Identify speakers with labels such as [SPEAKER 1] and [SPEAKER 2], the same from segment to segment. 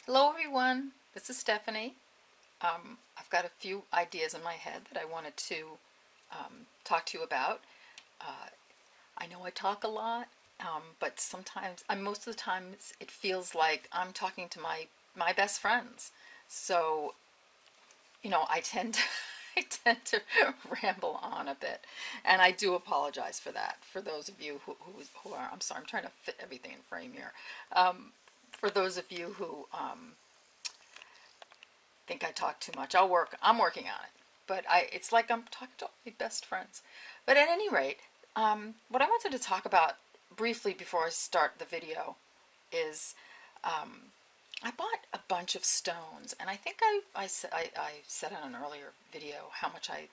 [SPEAKER 1] Hello everyone, this is Stephanie. I've got a few ideas in my head that I wanted to talk to you about. I know I talk a lot, but sometimes, most of the times, it feels like I'm talking to my best friends. So, I tend to, I tend to ramble on a bit, and I do apologize for that. For those of you who are, I'm sorry, I'm trying to fit everything in frame here. For those of you who think I talk too much. I'm working on it. But it's like I'm talking to all my best friends. But at any rate, what I wanted to talk about briefly before I start the video is I bought a bunch of stones, and I think I said in an earlier video how much I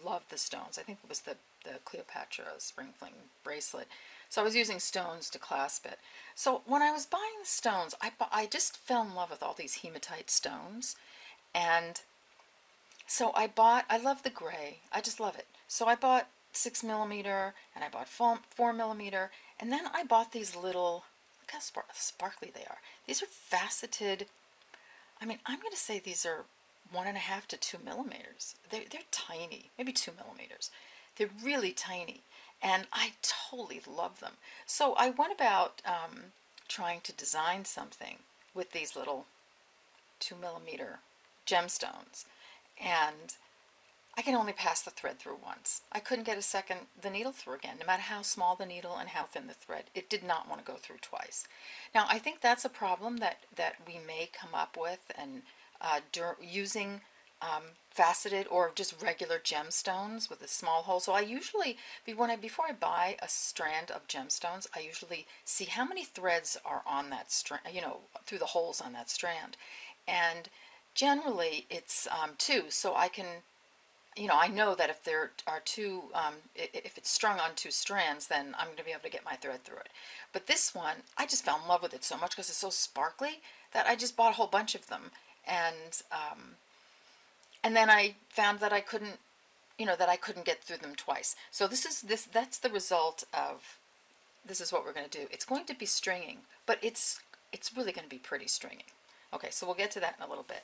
[SPEAKER 1] love the stones. I think it was the Cleopatra spring fling bracelet. So I was using stones to clasp it. So when I was buying the stones, I just fell in love with all these hematite stones. And so I love the gray. I just love it. So I bought 6 millimeter and I bought 4 millimeter. And then I bought these little, look how sparkly they are. These are faceted. I mean, I'm going to say these are 1.5 to 2 millimeters. They're tiny, maybe 2 millimeters. They're really tiny. And I totally love them. So I went about trying to design something with these little 2 millimeter gemstones, and I can only pass the thread through once. I couldn't get the needle through again, no matter how small the needle and how thin the thread. It did not want to go through twice. Now, I think that's a problem that we may come up with, and using faceted or just regular gemstones with a small hole. So I usually, before I buy a strand of gemstones, I usually see how many threads are on that strand, through the holes on that strand. And generally it's two, so I can, I know that if there are two, if it's strung on two strands, then I'm going to be able to get my thread through it. But this one, I just fell in love with it so much because it's so sparkly that I just bought a whole bunch of them. And then I found that I couldn't, that I couldn't get through them twice. So that's the result of, this is what we're going to do. It's going to be stringing, but it's really going to be pretty stringing. Okay, so we'll get to that in a little bit.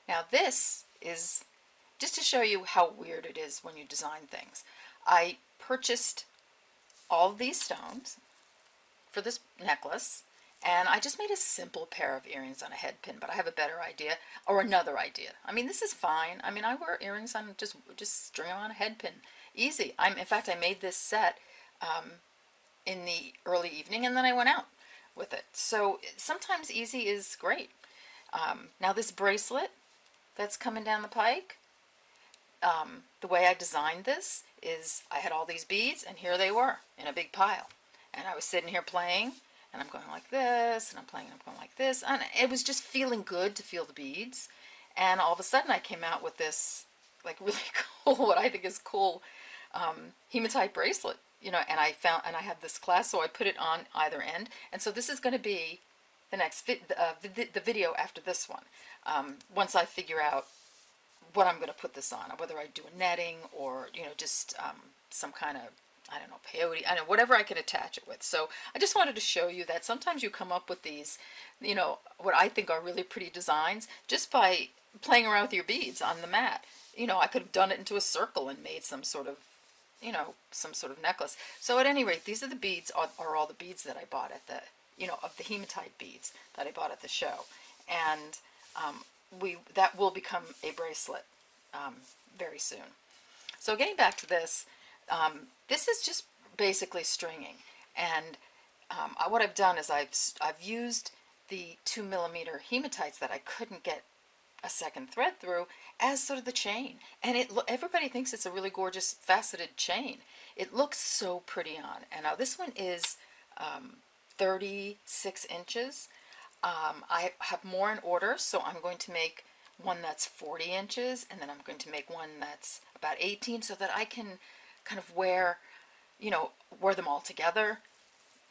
[SPEAKER 1] Now this is just to show you how weird it is when you design things. I purchased all of these stones for this necklace, and I just made a simple pair of earrings on a head pin, but I have a better idea, or another idea. I mean, this is fine. I mean, I wear earrings on just string them on a head pin. Easy. In fact, I made this set in the early evening, and then I went out with it. So sometimes easy is great. Now this bracelet that's coming down the pike, the way I designed this is I had all these beads, and here they were in a big pile. And I was sitting here playing, and I'm going like this, and I'm playing, and I'm going like this. And it was just feeling good to feel the beads. And all of a sudden I came out with this, like, really cool, what I think is cool, hematite bracelet. And I had this class, so I put it on either end. And so this is going to be the next the video after this one. Once I figure out what I'm going to put this on, whether I do a netting or just some kind of, I don't know, peyote, I don't know, whatever I can attach it with. So I just wanted to show you that sometimes you come up with these, what I think are really pretty designs just by playing around with your beads on the mat. I could have done it into a circle and made some sort of necklace. So at any rate, these are the beads, are all the beads that I bought at the, of the hematite beads that I bought at the show. And that will become a bracelet very soon. So getting back to this, this is just basically stringing. And what I've done is I've used the 2 millimeter hematites that I couldn't get a second thread through as sort of the chain, and everybody thinks it's a really gorgeous faceted chain. It looks so pretty on. And now this one is 36 inches. I have more in order, so I'm going to make one that's 40 inches, and then I'm going to make one that's about 18, so that I can kind of wear them all together.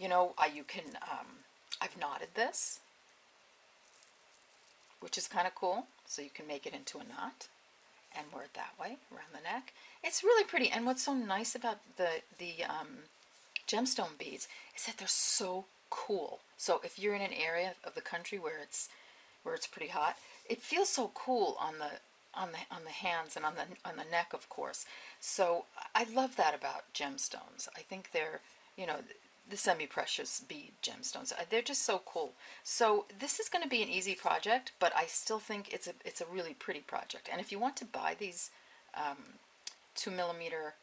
[SPEAKER 1] I've knotted this, which is kind of cool. So you can make it into a knot and wear it that way around the neck. It's really pretty. And what's so nice about the gemstone beads is that they're so cool. So if you're in an area of the country where it's where it's pretty hot. It feels so cool on the hands and on the neck, of course. So I love that about gemstones. I think they're, you know, the semi-precious bead gemstones. They're just so cool. So this is going to be an easy project, but I still think it's a really pretty project. And if you want to buy these 2mm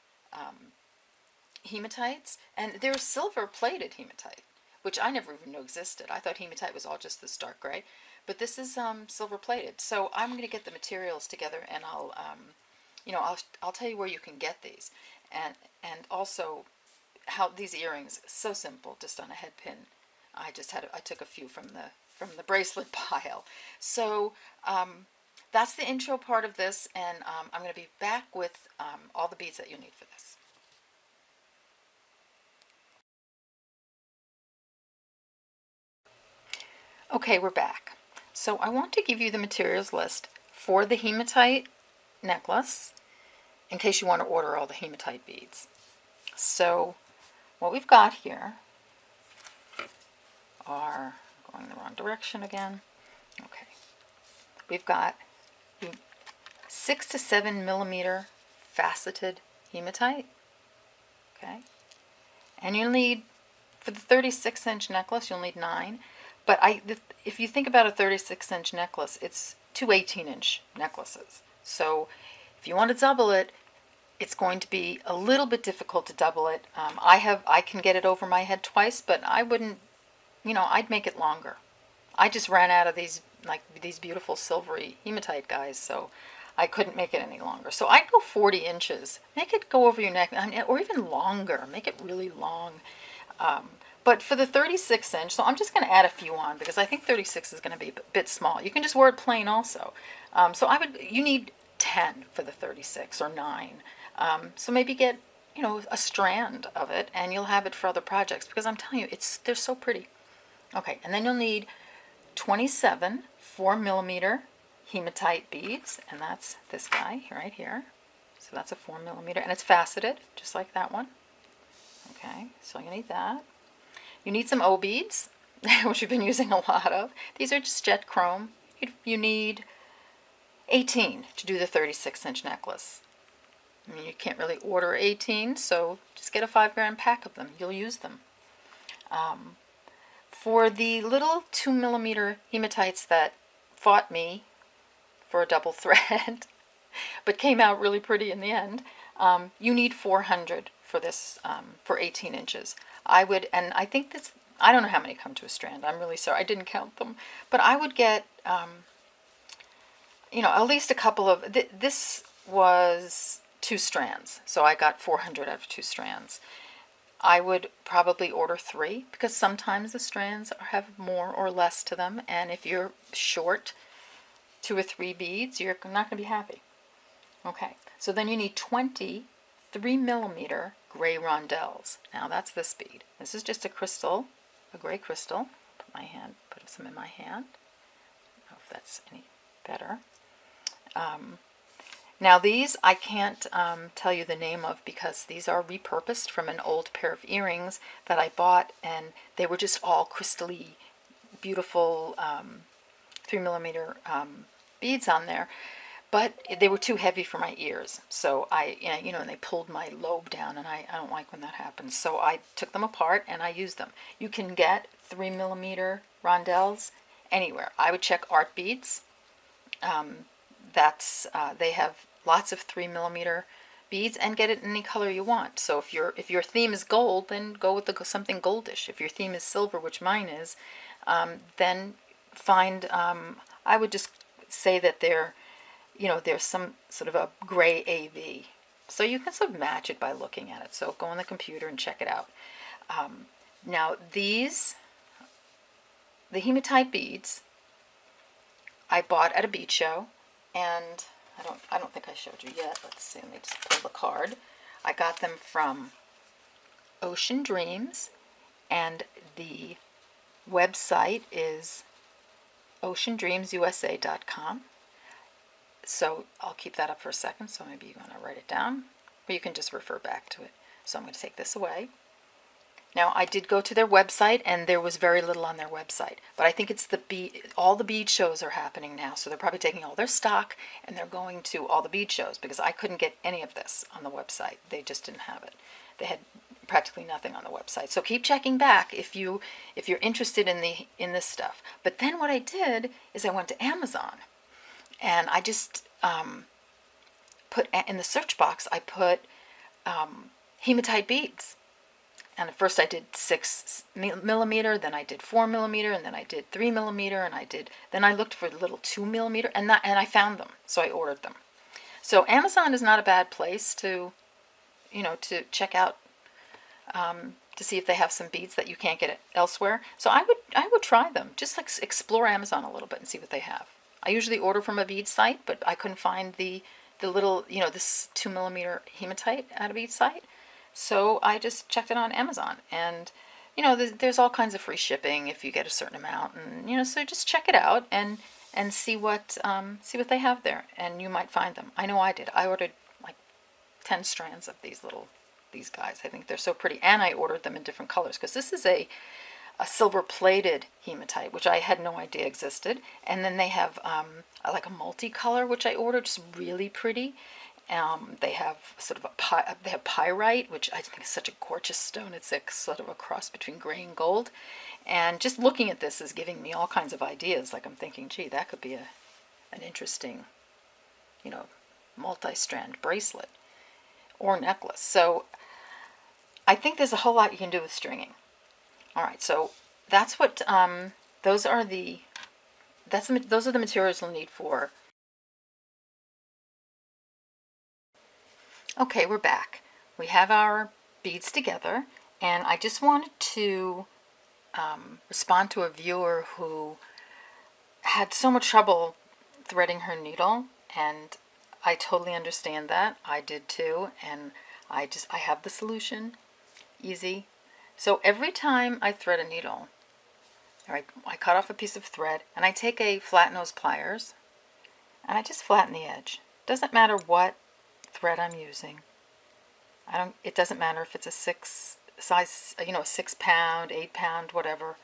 [SPEAKER 1] hematites, and they're silver plated hematite, which I never even knew existed. I thought hematite was all just this dark gray, but this is silver plated. So I'm going to get the materials together, and I'll you know, I'll tell you where you can get these, and also how these earrings, so simple, just on a head pin. I took a few from the bracelet pile. So that's the intro part of this, and I'm going to be back with all the beads that you'll need for this. Okay, we're back. So I want to give you the materials list for the hematite necklace in case you want to order all the hematite beads. So what we've got here are, going the wrong direction again. Okay, we've got 6 to 7mm faceted hematite. Okay, and you'll need, for the 36-inch necklace, you'll need 9. But if you think about a 36-inch necklace, it's two 18-inch necklaces. So if you want to double it, it's going to be a little bit difficult to double it. I can get it over my head twice, but I wouldn't, you know, I'd make it longer. I just ran out of these beautiful silvery hematite guys, so I couldn't make it any longer. So I'd go 40 inches. Make it go over your neck, or even longer. Make it really long. But for the 36-inch, so I'm just going to add a few on because I think 36 is going to be a bit small. You can just wear it plain also. So you need 10 for the 36 or 9. So maybe get, you know, a strand of it, and you'll have it for other projects because I'm telling you, they're so pretty. Okay, and then you'll need 27 4mm hematite beads, and that's this guy right here. So that's a 4mm, and it's faceted, just like that one. Okay, so you need that. You need some O beads, which we've been using a lot of. These are just jet chrome. You need 18 to do the 36-inch necklace. I mean, you can't really order 18, so just get a 5-gram pack of them. You'll use them. For the little 2mm hematites that fought me for a double thread, but came out really pretty in the end, you need 400 for this, for 18 inches. And I think this, I don't know how many come to a strand. I'm really sorry, I didn't count them. But I would get, you know, at least a couple of, this was 2 strands, so I got 400 out of 2 strands. I would probably order 3 because sometimes the strands have more or less to them, and if you're short 2 or 3 beads, you're not going to be happy. Okay, so then you need 20 3mm gray rondelles. Now that's this bead. This is just a crystal, a gray crystal. Put some in my hand. I don't know if that's any better. Now these I can't tell you the name of because these are repurposed from an old pair of earrings that I bought, and they were just all crystally beautiful 3mm beads on there. But they were too heavy for my ears, so you know, and they pulled my lobe down, and I don't like when that happens. So I took them apart and I used them. You can get 3mm rondelles anywhere. I would check Art Beads. They have lots of 3mm beads, and get it in any color you want. So if your theme is gold, then go with something goldish. If your theme is silver, which mine is, then find. I would just say that there's some sort of a gray AV. So you can sort of match it by looking at it. So go on the computer and check it out. Now the hematite beads I bought at a bead show, and I don't think I showed you yet. Let's see, let me just pull the card. I got them from Ocean Dreams, and the website is oceandreamsusa.com. So I'll keep that up for a second, so maybe you want to write it down, or you can just refer back to it. So I'm going to take this away. Now, I did go to their website, and there was very little on their website. But I think it's the all the bead shows are happening now, so they're probably taking all their stock and they're going to all the bead shows, because I couldn't get any of this on the website. They just didn't have it. They had practically nothing on the website. So keep checking back if you're interested in this stuff. But then what I did is I went to Amazon, and I just put in the search box. I put hematite beads. And at first I did 6mm, then I did 4mm, and then I did 3mm, and then I looked for the little 2mm, and I found them, so I ordered them. So Amazon is not a bad place to, to check out, to see if they have some beads that you can't get elsewhere. So I would try them. Just like explore Amazon a little bit and see what they have. I usually order from a bead site, but I couldn't find the little, this 2mm hematite at a bead site. So I just checked it on Amazon, and there's all kinds of free shipping if you get a certain amount, and so just check it out and see what they have there, and you might find them. I know I did. I ordered like 10 strands of these guys. I think they're so pretty, and I ordered them in different colors, because this is a silver plated hematite, which I had no idea existed. And then they have like a multicolor, which I ordered, just really pretty. They have sort of they have pyrite, which I think is such a gorgeous stone. It's like sort of a cross between gray and gold. And just looking at this is giving me all kinds of ideas. Like I'm thinking, gee, that could be an interesting, multi-strand bracelet or necklace. So I think there's a whole lot you can do with stringing. All right, so that's what those are the materials you'll need for. Okay, we're back. We have our beads together, and I just wanted to respond to a viewer who had so much trouble threading her needle, and I totally understand that. I did too, and I have the solution. Easy. So every time I thread a needle, I cut off a piece of thread, and I take a flat nose pliers, and I just flatten the edge. Doesn't matter what thread I'm using. It doesn't matter if it's a 6 size, a 6 pound, 8 pound, whatever.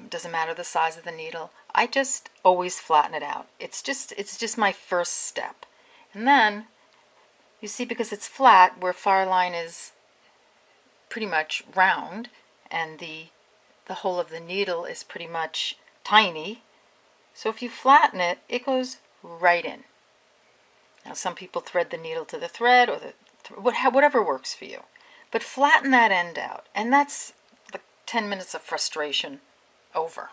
[SPEAKER 1] Doesn't matter the size of the needle. I just always flatten it out. It's just my first step. And then you see, because it's flat, where fireline is pretty much round, and the hole of the needle is pretty much tiny. So if you flatten it, it goes right in. Now, some people thread the needle to the thread, or whatever works for you. But flatten that end out, and that's like 10 minutes of frustration over.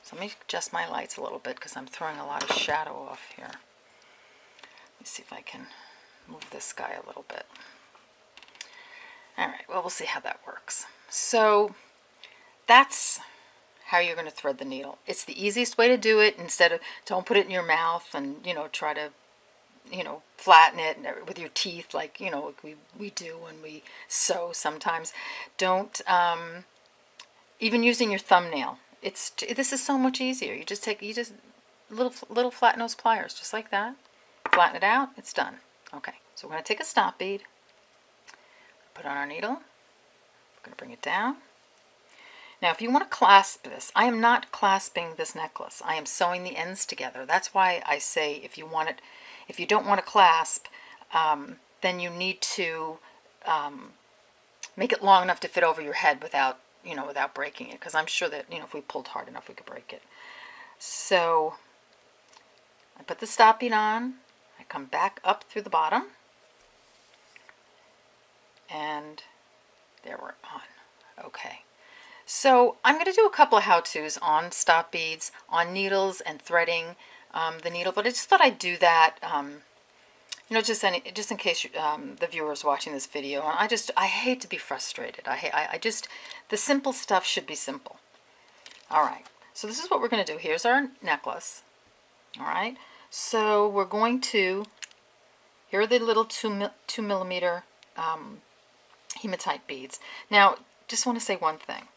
[SPEAKER 1] So let me adjust my lights a little bit, because I'm throwing a lot of shadow off here. Let me see if I can move this guy a little bit. All right, well, we'll see how that works. So that's how you're going to thread the needle. It's the easiest way to do it. Don't put it in your mouth and, try to, flatten it with your teeth like, we do when we sew sometimes. Don't, even using your thumbnail. This is so much easier. You just little flat nose pliers, just like that. Flatten it out, it's done. Okay, so we're going to take a stop bead, put on our needle. We're going to bring it down. Now, if you want to clasp this, I am not clasping this necklace. I am sewing the ends together. That's why I say if you don't want to clasp, then you need to make it long enough to fit over your head without breaking it. Because I'm sure that, if we pulled hard enough, we could break it. So I put the stop bead on. I come back up through the bottom. And there we're on. Okay. So I'm going to do a couple of how-tos on stop beads, on needles and threading the needle, but I just thought I'd do that, just in case the viewer's watching this video. And I hate to be frustrated. The simple stuff should be simple. All right. So this is what we're going to do. Here's our necklace. All right. So we're going to. Here are the little 2mm hematite beads. Now, just want to say one thing.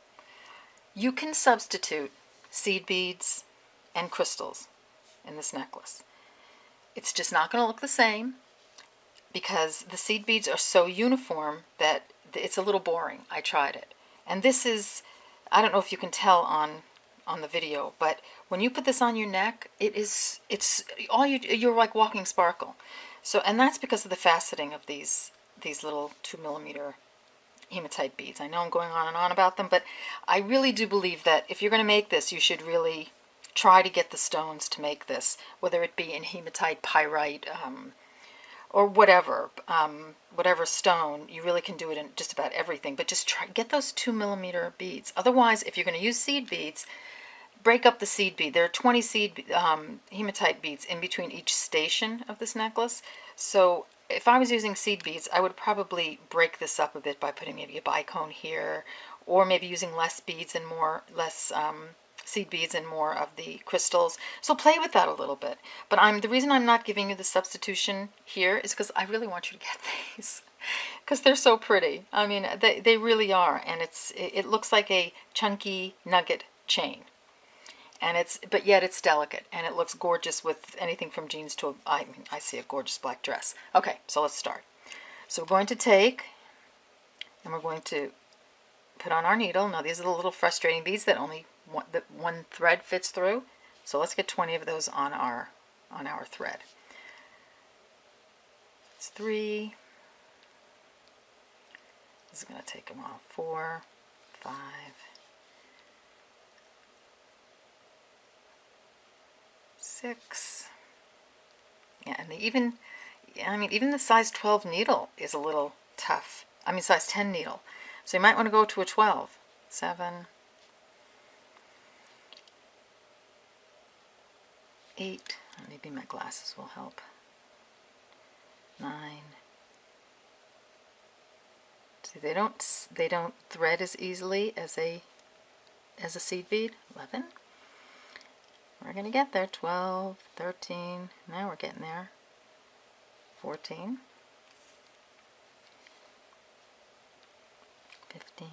[SPEAKER 1] You can substitute seed beads and crystals in this necklace. It's just not going to look the same, because the seed beads are so uniform that it's a little boring. I tried it. And this is, I don't know if you can tell on the video, but when you put this on your neck, it's all you're like walking sparkle. So, and that's because of the faceting of these little 2 millimeter hematite beads. I know I'm going on and on about them, but I really do believe that if you're going to make this, you should really try to get the stones to make this, whether it be in hematite, pyrite, or whatever stone. You really can do it in just about everything, but just try get those 2 millimeter beads. Otherwise, if you're going to use seed beads, break up the seed bead. There are 20 seed hematite beads in between each station of this necklace. So if I was using seed beads, I would probably break this up a bit by putting maybe a bicone here, or maybe using less beads and less seed beads and more of the crystals. So play with that a little bit. But the reason I'm not giving you the substitution here is because I really want you to get these, because they're so pretty. I mean, they really are, and it looks like a chunky nugget chain. And but yet it's delicate, and it looks gorgeous with anything from jeans to I see a gorgeous black dress. Okay, so let's start. So we're going to take, and we're going to put on our needle. Now these are the little frustrating beads that only one thread fits through. So let's get 20 of those on our thread. It's 3. This is going to take them all. 4, 5. 6. Yeah, and even the size 12 needle is a little tough. I mean, size 10 needle. So you might want to go to a 12. 7, 8. Maybe my glasses will help. 9. See, they don't thread as easily as a seed bead. 11. We're going to get there. 12, 13, now we're getting there. 14, 15,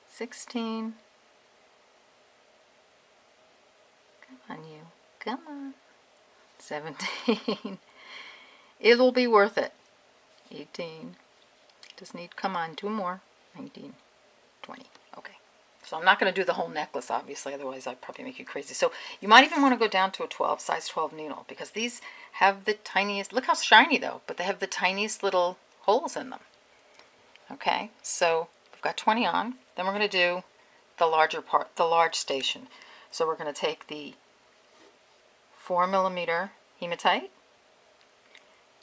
[SPEAKER 1] 16, come on you, come on, 17, it'll be worth it, 18, just need, come on, 2 more, 19, 20, okay. So I'm not going to do the whole necklace, obviously, otherwise I'd probably make you crazy. So you might even want to go down to a size 12 needle, because these have the tiniest, look how shiny though, but they have the tiniest little holes in them. Okay, so we've got 20 on. Then we're going to do the larger part, the large station. So we're going to take the 4 millimeter hematite,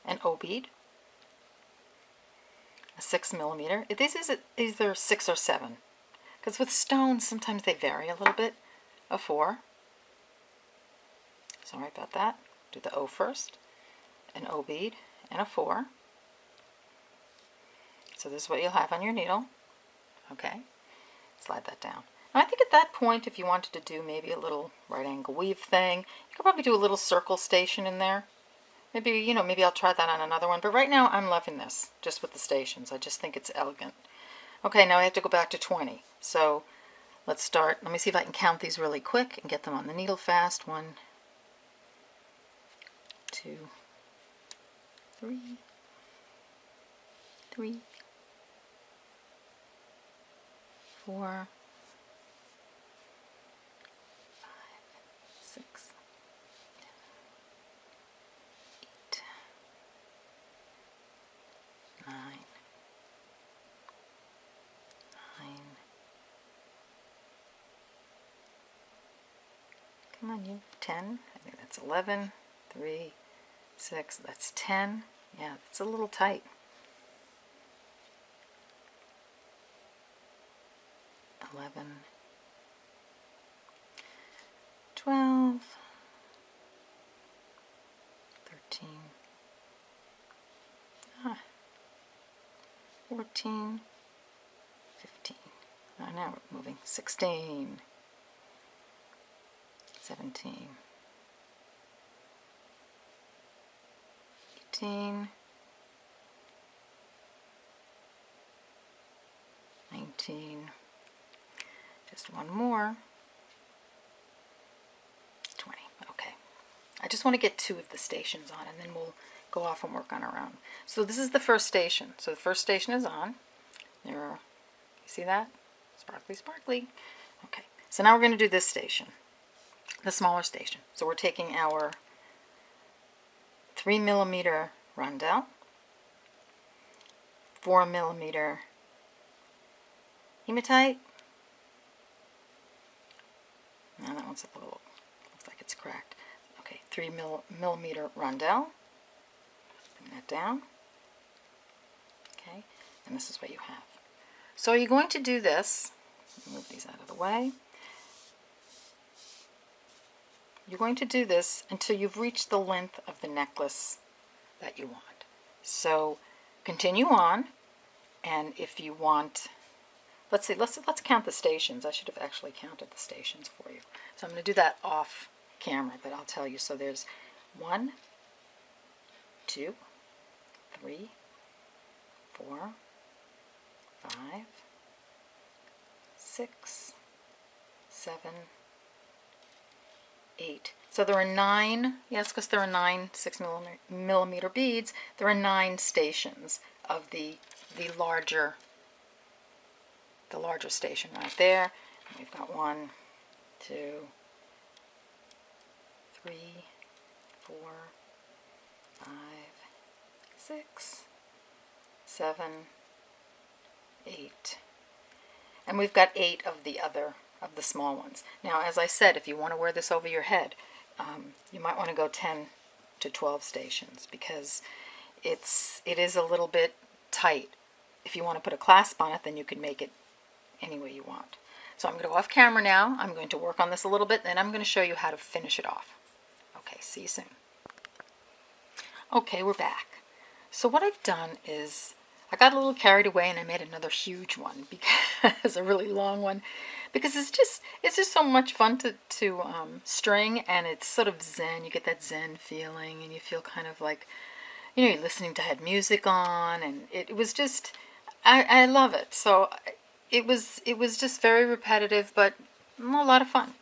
[SPEAKER 1] an O bead, a 6 millimeter. This is either 6 or 7. Because with stones, sometimes they vary a little bit. A 4. Sorry about that. Do the O first. An O bead and a 4. So this is what you'll have on your needle. Okay. Slide that down. Now I think at that point, if you wanted to do maybe a little right angle weave thing, you could probably do a little circle station in there. Maybe, maybe I'll try that on another one. But right now, I'm loving this, just with the stations. I just think it's elegant. Okay, now I have to go back to 20. So let's start. Let me see if I can count these really quick and get them on the needle fast. 1, 2, 3, 4, 5, 6, 8, 9, 9. Come on, you. 10. I think that's 11. 3, 6. That's 10. Yeah, it's a little tight. 11. 12. 13. 14. 15. Oh, now we're moving. 16. 17. 18. 19. Just one more. 20. Okay. I just want to get 2 of the stations on, and then we'll go off and work on our own. So this is the first station. So the first station is on. There, you see that? Sparkly, sparkly. Okay, so now we're going to do this station, the smaller station. So we're taking our 3mm rondelle, 4mm hematite. Now that one's a little, looks like it's cracked. Okay, 3mm rondelle. Bring that down. Okay, and this is what you have. So you're going to do this. Move these out of the way. You're going to do this until you've reached the length of the necklace that you want. So continue on, and if you want, let's see, let's count the stations. I should have actually counted the stations for you. So I'm going to do that off camera, but I'll tell you. So there's 1, 2, 3, 4, 5, 6, 7, 8. So there are 9, yes, because there are 9 6mm beads, there are 9 stations of the larger station right there. We've got 1, 2, 3, 4, 5, 6, 7, 8. And we've got 8 of the small ones. Now, as I said, if you want to wear this over your head, you might want to go 10 to 12 stations because it is a little bit tight. If you want to put a clasp on it, then you can make it any way you want. So I'm going to go off camera now. I'm going to work on this a little bit, then I'm going to show you how to finish it off. Okay, see you soon. Okay, we're back. So what I've done is I got a little carried away and I made another huge one, because a really long one, because it's just so much fun to string, and it's sort of zen. You get that zen feeling, and you feel kind of like, you know, you're listening to head music on, and it was just, I love it. So it was just very repetitive, but a lot of fun.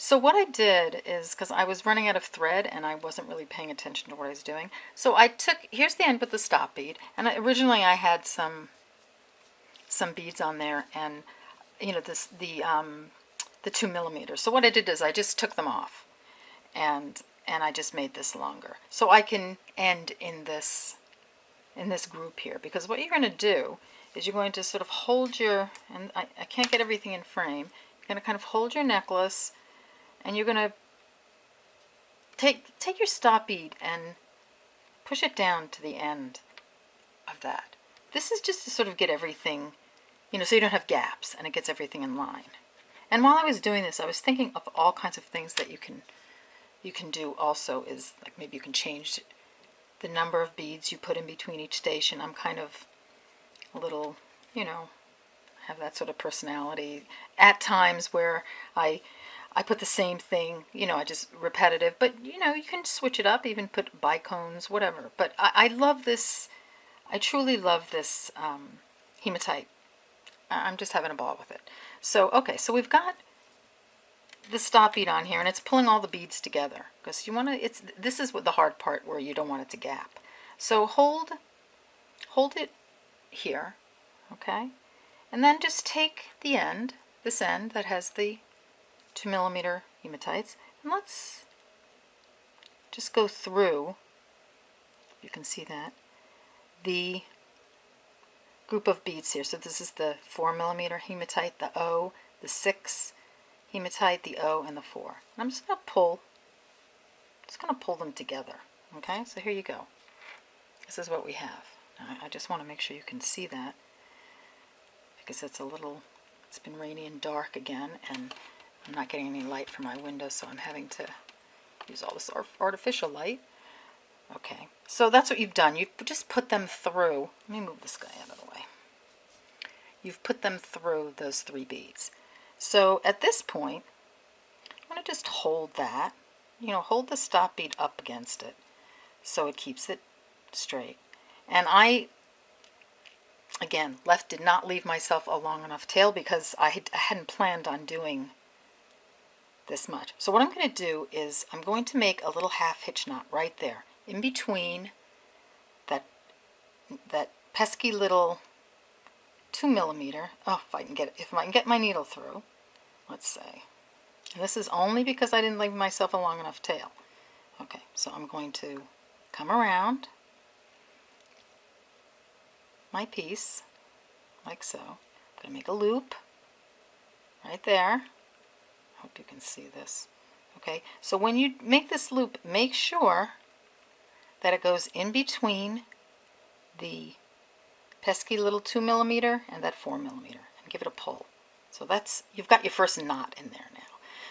[SPEAKER 1] So what I did is, because I was running out of thread and I wasn't really paying attention to what I was doing, so I took, here's the end with the stop bead, and originally I had some beads on there, and you know, the 2mm. So what I did is I just took them off, and I just made this longer, so I can end in this group here. Because what you're going to do is you're going to sort of hold your, and I can't get everything in frame. You're going to kind of hold your necklace, and you're going to take your stop bead and push it down to the end of that. This is just to sort of get everything, you know, so you don't have gaps, and it gets everything in line. And while I was doing this, I was thinking of all kinds of things that you can do also. Is like, maybe you can change the number of beads you put in between each station. I'm kind of a little, you know, have that sort of personality at times where I put the same thing, you know, I just repetitive, but you know, you can switch it up, even put bicones, whatever. But I love this, I truly love this hematite. I'm just having a ball with it. So, okay, so we've got the stop bead on here, and it's pulling all the beads together, because you want to, this is what the hard part, where you don't want it to gap. So hold it here, okay? And then just take the end, this end that has the 2mm hematites, and let's just go through, you can see that, the group of beads here. So this is the 4mm hematite, the O, the 6 hematite, the O, and the 4. And I'm just going to pull them together, okay? So here you go. This is what we have. I just want to make sure you can see that, because it's been rainy and dark again, and I'm not getting any light from my window, so I'm having to use all this artificial light. Okay, so that's what you've done. You've just put them through. Let me move this guy out of the way. You've put them through those 3 beads. So at this point, I'm going to just hold that. You know, hold the stop bead up against it so it keeps it straight. And I, again, did not leave myself a long enough tail, because I hadn't planned on doing this much. So what I'm going to do is I'm going to make a little half hitch knot right there in between that pesky little 2mm. Oh, if I can get my needle through, let's say. And this is only because I didn't leave myself a long enough tail. Okay, so I'm going to come around my piece, like so. I'm going to make a loop right there. Hope you can see this. Okay, so when you make this loop, make sure that it goes in between the pesky little 2mm and that 4mm, and give it a pull. So you've got your first knot in there now.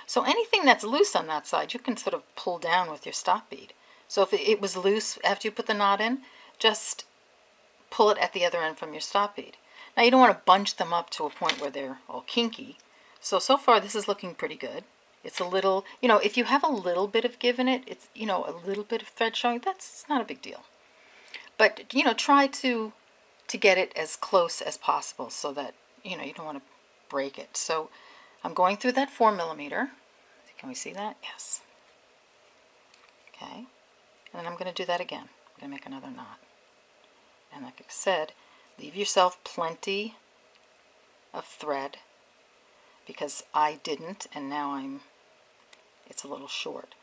[SPEAKER 1] So anything that's loose on that side, you can sort of pull down with your stop bead. So if it was loose after you put the knot in, just pull it at the other end from your stop bead. Now you don't want to bunch them up to a point where they're all kinky. So far this is looking pretty good. It's a little, if you have a little bit of give in it, it's, a little bit of thread showing, that's not a big deal. But, try to get it as close as possible so that, you don't want to break it. So I'm going through that 4mm. Can we see that? Yes. Okay. And then I'm going to do that again. I'm going to make another knot. And like I said, leave yourself plenty of thread, because I didn't, and now it's a little short.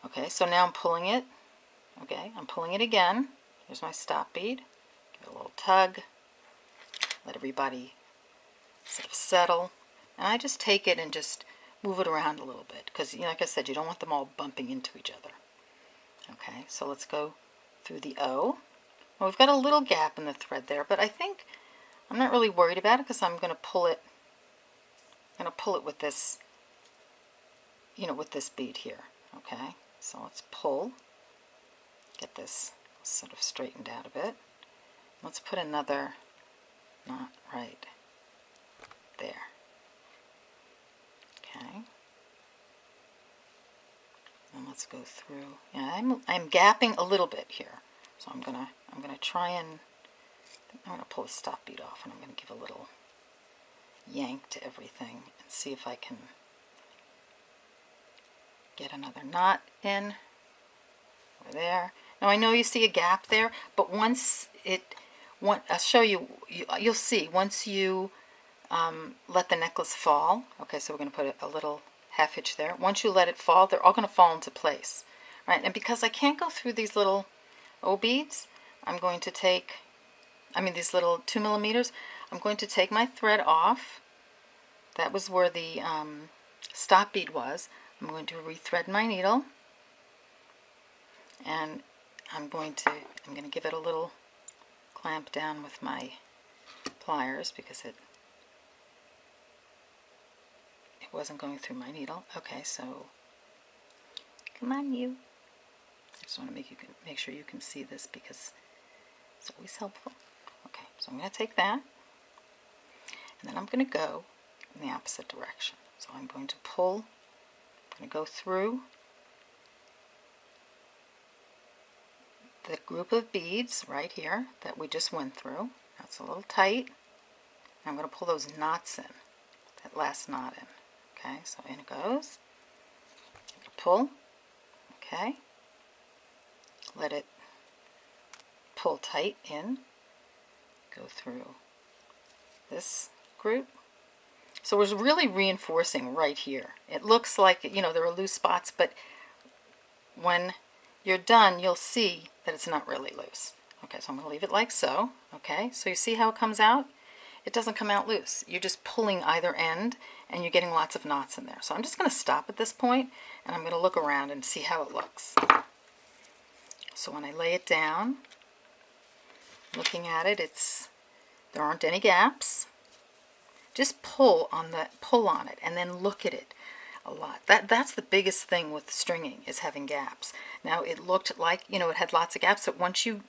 [SPEAKER 1] Okay, so now I'm pulling it. Okay, I'm pulling it again. Here's my stop bead. Give it a little tug. Let everybody sort of settle. And I just take it and just move it around a little bit, because, like I said, you don't want them all bumping into each other. Okay, so let's go through the O. Well, we've got a little gap in the thread there, but I think I'm not really worried about it, because I'm going to pull it. I'm going to pull it with this, with this bead here. Okay, so let's pull. Get this sort of straightened out a bit. Let's put another knot right there. Okay. And let's go through. Yeah, I'm gapping a little bit here, so I'm gonna try and I'm gonna pull the stop bead off, and I'm gonna give a little yank to everything and see if I can get another knot in over there. Now I know you see a gap there, but I'll show you. You'll see once you let the necklace fall. Okay, so we're going to put a little half hitch there. Once you let it fall, they're all going to fall into place, right? And because I can't go through these little O beads, I'm going to take, these little 2mm, I'm going to take my thread off. That was where the stop bead was. I'm going to rethread my needle, and I'm going to give it a little clamp down with my pliers, because it wasn't going through my needle. Okay, so come on, you. I just want to make sure you can see this, because it's always helpful. Okay, so I'm going to take that, and then I'm going to go in the opposite direction. So I'm going to pull. I'm going to go through the group of beads right here that we just went through. That's a little tight. I'm going to pull those knots in, that last knot in. Okay, so in it goes. Pull. Okay. Let it pull tight in. Go through this group. So we're really reinforcing right here. It looks like, there are loose spots, but when you're done, you'll see that it's not really loose. Okay, so I'm going to leave it like so. Okay, so you see how it comes out? It doesn't come out loose. You're just pulling either end, and you're getting lots of knots in there. So I'm just going to stop at this point, and I'm going to look around and see how it looks. So when I lay it down, looking at it, there aren't any gaps. Just pull on it, and then look at it a lot. That's the biggest thing with stringing, is having gaps. Now it looked like, it had lots of gaps, but once you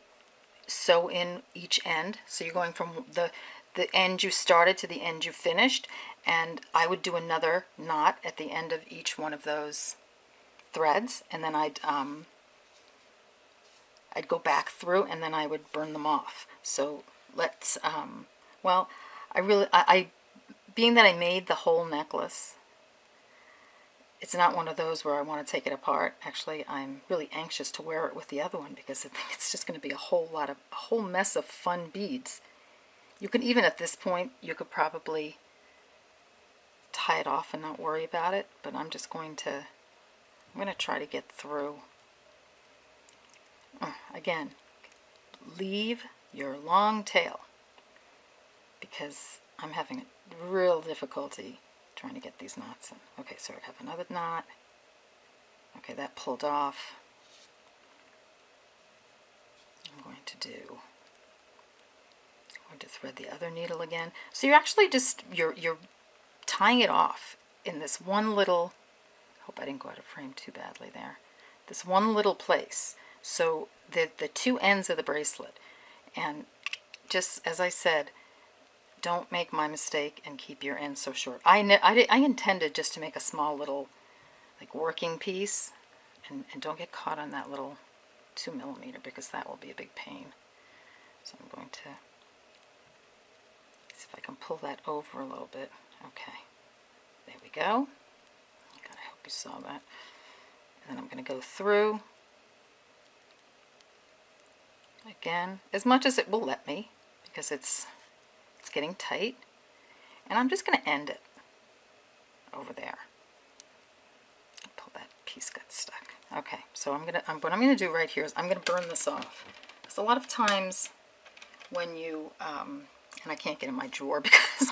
[SPEAKER 1] sew in each end, so you're going from the end you started to the end you finished, and I would do another knot at the end of each one of those threads, and then I'd go back through, and then I would burn them off. So let's, being that I made the whole necklace, it's not one of those where I want to take it apart. Actually, I'm really anxious to wear it with the other one because I think it's just going to be a whole mess of fun beads. You can even at this point, you could probably tie it off and not worry about it, but I'm going to try to get through. Again, leave your long tail because I'm having a real difficulty trying to get these knots in. Okay, so I have another knot. Okay, that pulled off. I'm going to thread the other needle again. So you're actually just you're tying it off in this one little, hope I didn't go out of frame too badly there, this one little place. So the two ends of the bracelet, and just as I said, don't make my mistake and keep your ends so short. I intended just to make a small little like working piece, and don't get caught on that little 2mm because that will be a big pain. So I'm going to see if I can pull that over a little bit. Okay, there we go. God, I hope you saw that. And then I'm going to go through again as much as it will let me because it's getting tight, and I'm just going to end it over there. Pull that piece got stuck. Okay, so what I'm gonna do right here is I'm gonna burn this off. Because a lot of times when you and I can't get in my drawer because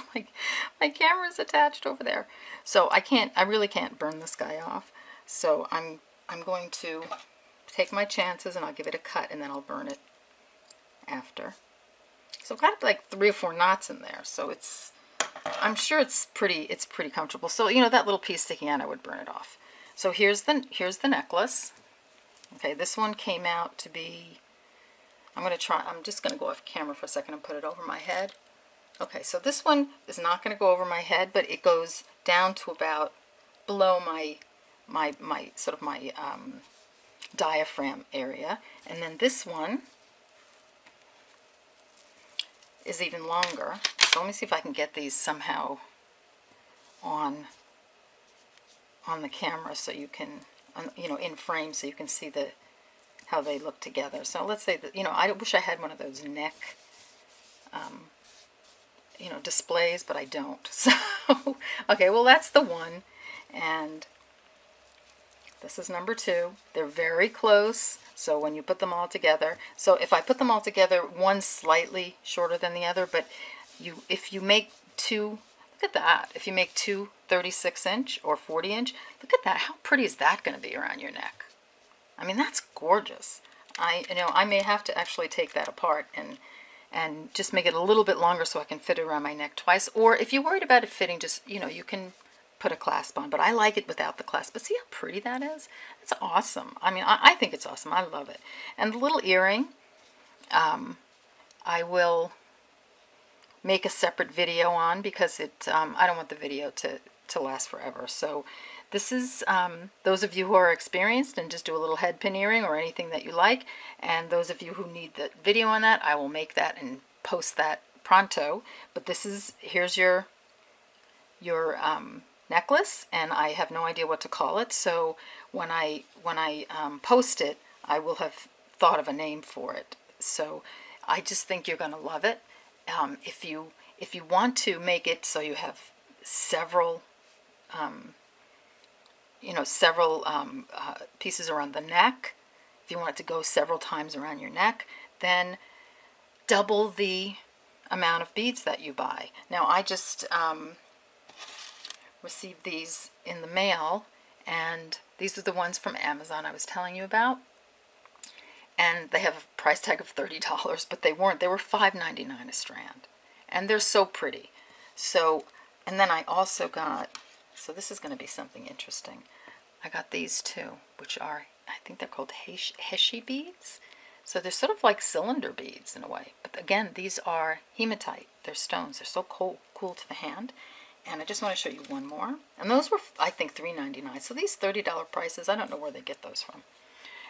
[SPEAKER 1] my camera is attached over there, so I really can't burn this guy off. So I'm going to take my chances and I'll give it a cut and then I'll burn it after. So I've got like 3 or 4 knots in there, so I'm sure it's pretty comfortable. So you know, that little piece sticking out, I would burn it off. So here's the necklace. Okay, this one came out to be, I'm just going to go off camera for a second and put it over my head. Okay, so this one is not going to go over my head, but it goes down to about below my diaphragm area. And then this one is even longer. So let me see if I can get these somehow on the camera so you can, you know, in frame so you can see how they look together. So let's say that, you know, I wish I had one of those neck, you know, displays, but I don't. So, okay, well that's the one, and this is number 2. They're very close, so when you put them all together, so if I put them all together, one's slightly shorter than the other, but if you make 2, look at that, if you make 2 36-inch or 40-inch, look at that, how pretty is that going to be around your neck? I mean, that's gorgeous. I may have to actually take that apart and just make it a little bit longer so I can fit it around my neck twice, or if you're worried about it fitting, just, you know, you can put a clasp on, but I like it without the clasp. But see how pretty that is? It's awesome. I mean, I think it's awesome. I love it. And the little earring, I will make a separate video on because I don't want the video to last forever. So this is those of you who are experienced and just do a little head pin earring or anything that you like, and those of you who need the video on that, I will make that and post that pronto. But here's your necklace, and I have no idea what to call it, so when I post it, I will have thought of a name for it. So I just think you're going to love it. If you want to make it so you have several pieces around the neck, if you want it to go several times around your neck, then double the amount of beads that you buy. Now I just received these in the mail, and these are the ones from Amazon I was telling you about, and they have a price tag of $30, but they weren't. They were $5.99 a strand, and they're so pretty. So, and then I also got, so this is going to be something interesting, I got these too, which are, I think they're called Heshi beads. So they're sort of like cylinder beads in a way, but again, these are hematite. They're stones. They're so cool to the hand. And I just want to show you one more. And those were, I think, $3.99. So these $30 prices, I don't know where they get those from.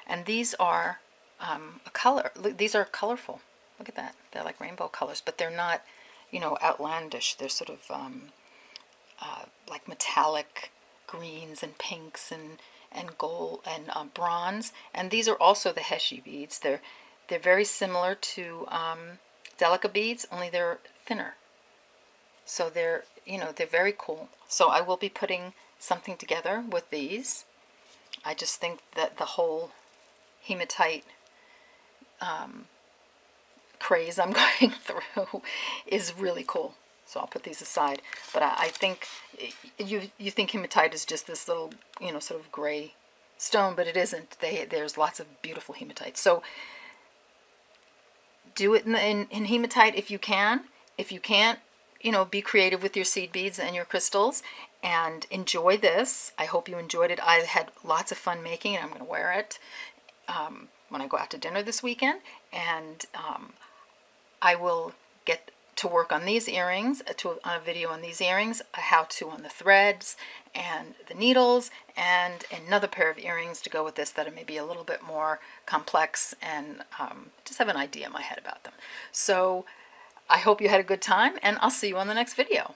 [SPEAKER 1] And these are a color. These are colorful. Look at that. They're like rainbow colors, but they're not, you know, outlandish. They're sort of like metallic greens and pinks and gold and bronze. And these are also the Heshi beads. They're very similar to Delica beads, only they're thinner. So they're very cool. So I will be putting something together with these. I just think that the whole hematite craze I'm going through is really cool. So I'll put these aside. But I think you think hematite is just this little, sort of gray stone, but it isn't. There's lots of beautiful hematite. So do it in hematite if you can. If you can't, be creative with your seed beads and your crystals and enjoy this. I hope you enjoyed it. I had lots of fun making it. I'm going to wear it when I go out to dinner this weekend. And I will get to work on these earrings, on a video on these earrings, a how-to on the threads and the needles, and another pair of earrings to go with this that are maybe a little bit more complex and just have an idea in my head about them. So I hope you had a good time, and I'll see you on the next video.